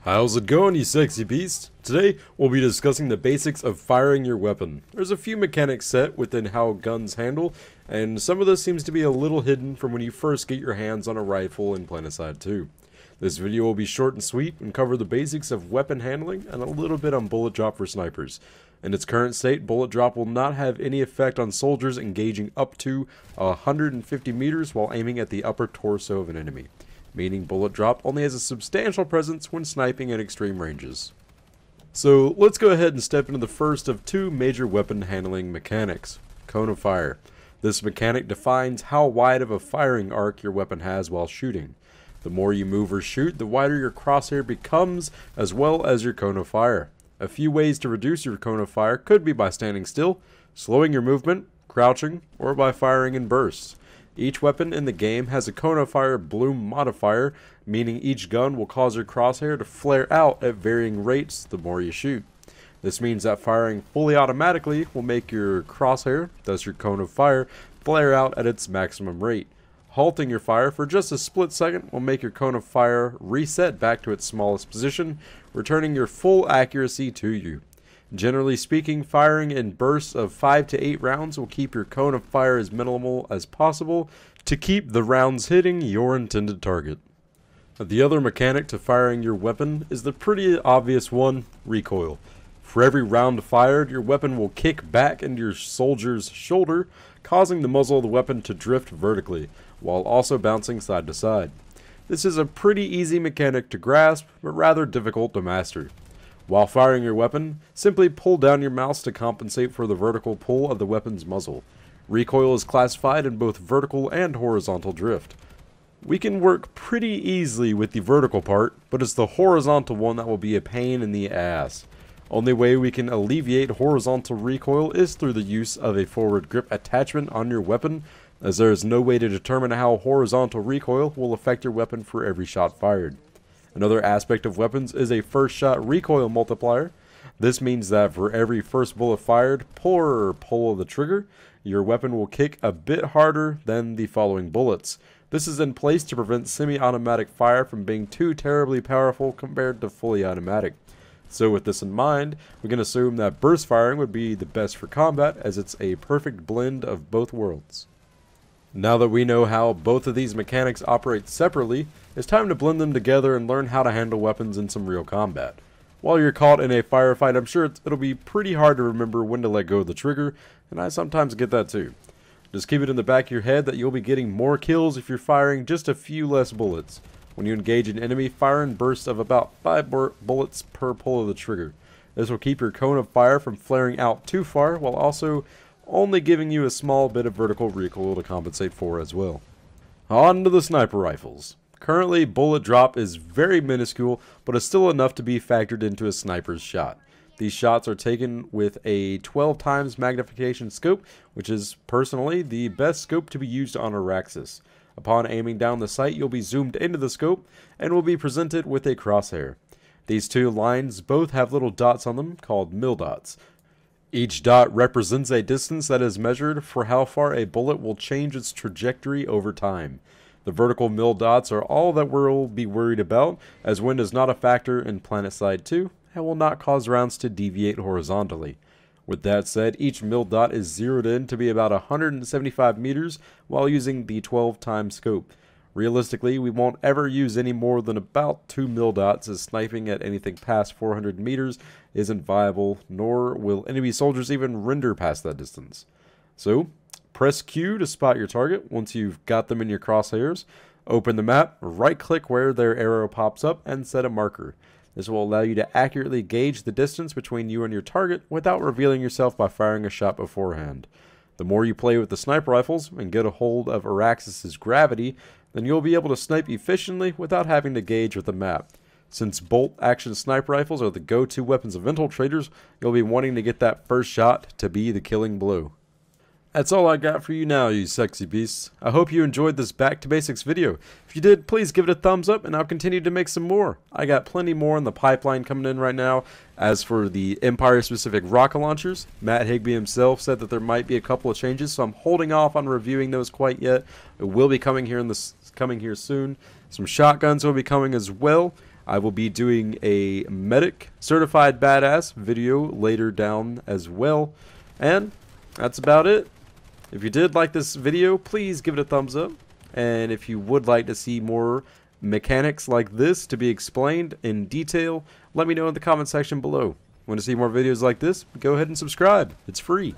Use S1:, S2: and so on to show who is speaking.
S1: How's it going, you sexy beast? Today, we'll be discussing the basics of firing your weapon. There's a few mechanics set within how guns handle, and some of this seems to be a little hidden from when you first get your hands on a rifle in Planetside 2. This video will be short and sweet and cover the basics of weapon handling and a little bit on bullet drop for snipers. In its current state, bullet drop will not have any effect on soldiers engaging up to 150 meters while aiming at the upper torso of an enemy, meaning bullet drop only has a substantial presence when sniping at extreme ranges. So let's go ahead and step into the first of two major weapon handling mechanics, cone of fire. This mechanic defines how wide of a firing arc your weapon has while shooting. The more you move or shoot, the wider your crosshair becomes, as well as your cone of fire. A few ways to reduce your cone of fire could be by standing still, slowing your movement, crouching, or by firing in bursts. Each weapon in the game has a cone of fire bloom modifier, meaning each gun will cause your crosshair to flare out at varying rates the more you shoot. This means that firing fully automatically will make your crosshair, thus your cone of fire, flare out at its maximum rate. Halting your fire for just a split second will make your cone of fire reset back to its smallest position, returning your full accuracy to you. Generally speaking, firing in bursts of 5 to 8 rounds will keep your cone of fire as minimal as possible to keep the rounds hitting your intended target. The other mechanic to firing your weapon is the pretty obvious one, recoil. For every round fired, your weapon will kick back into your soldier's shoulder, causing the muzzle of the weapon to drift vertically, while also bouncing side to side. This is a pretty easy mechanic to grasp, but rather difficult to master. While firing your weapon, simply pull down your mouse to compensate for the vertical pull of the weapon's muzzle. Recoil is classified in both vertical and horizontal drift. We can work pretty easily with the vertical part, but it's the horizontal one that will be a pain in the ass. Only way we can alleviate horizontal recoil is through the use of a forward grip attachment on your weapon, as there is no way to determine how horizontal recoil will affect your weapon for every shot fired. Another aspect of weapons is a first shot recoil multiplier. This means that for every first bullet fired, pull of the trigger, your weapon will kick a bit harder than the following bullets. This is in place to prevent semi-automatic fire from being too terribly powerful compared to fully automatic. So with this in mind, we can assume that burst firing would be the best for combat, as it's a perfect blend of both worlds. Now that we know how both of these mechanics operate separately, it's time to blend them together and learn how to handle weapons in some real combat. While you're caught in a firefight, I'm sure it'll be pretty hard to remember when to let go of the trigger, and I sometimes get that too. Just keep it in the back of your head that you'll be getting more kills if you're firing just a few less bullets. When you engage an enemy, fire in bursts of about 5 bullets per pull of the trigger. This will keep your cone of fire from flaring out too far, while also only giving you a small bit of vertical recoil to compensate for as well. On to the sniper rifles. Currently, bullet drop is very minuscule, but is still enough to be factored into a sniper's shot. These shots are taken with a 12 times magnification scope, which is personally the best scope to be used on a Raxus. Upon aiming down the sight, you'll be zoomed into the scope and will be presented with a crosshair. These two lines both have little dots on them called mil dots. Each dot represents a distance that is measured for how far a bullet will change its trajectory over time. The vertical mil dots are all that we'll be worried about, as wind is not a factor in Planetside 2 and will not cause rounds to deviate horizontally. With that said, each mil dot is zeroed in to be about 175 meters while using the 12 times scope. Realistically, we won't ever use any more than about 2 mil dots, as sniping at anything past 400 meters isn't viable, nor will enemy soldiers even render past that distance. So, press Q to spot your target once you've got them in your crosshairs. Open the map, right-click where their arrow pops up, and set a marker. This will allow you to accurately gauge the distance between you and your target without revealing yourself by firing a shot beforehand. The more you play with the sniper rifles and get a hold of Araxis' gravity, then you'll be able to snipe efficiently without having to gauge with the map. Since bolt-action sniper rifles are the go-to weapons of infiltrators, you'll be wanting to get that first shot to be the killing blow. That's all I got for you now, you sexy beasts. I hope you enjoyed this Back to Basics video. If you did, please give it a thumbs up and I'll continue to make some more. I got plenty more in the pipeline coming in right now. As for the Empire-specific rocket launchers, Matt Higbee himself said that there might be a couple of changes, so I'm holding off on reviewing those quite yet. It will be coming here soon. Some shotguns will be coming as well. I will be doing a medic certified badass video later down as well. And that's about it. If you did like this video, please give it a thumbs up. And if you would like to see more mechanics like this to be explained in detail, let me know in the comment section below. Want to see more videos like this? Go ahead and subscribe. It's free.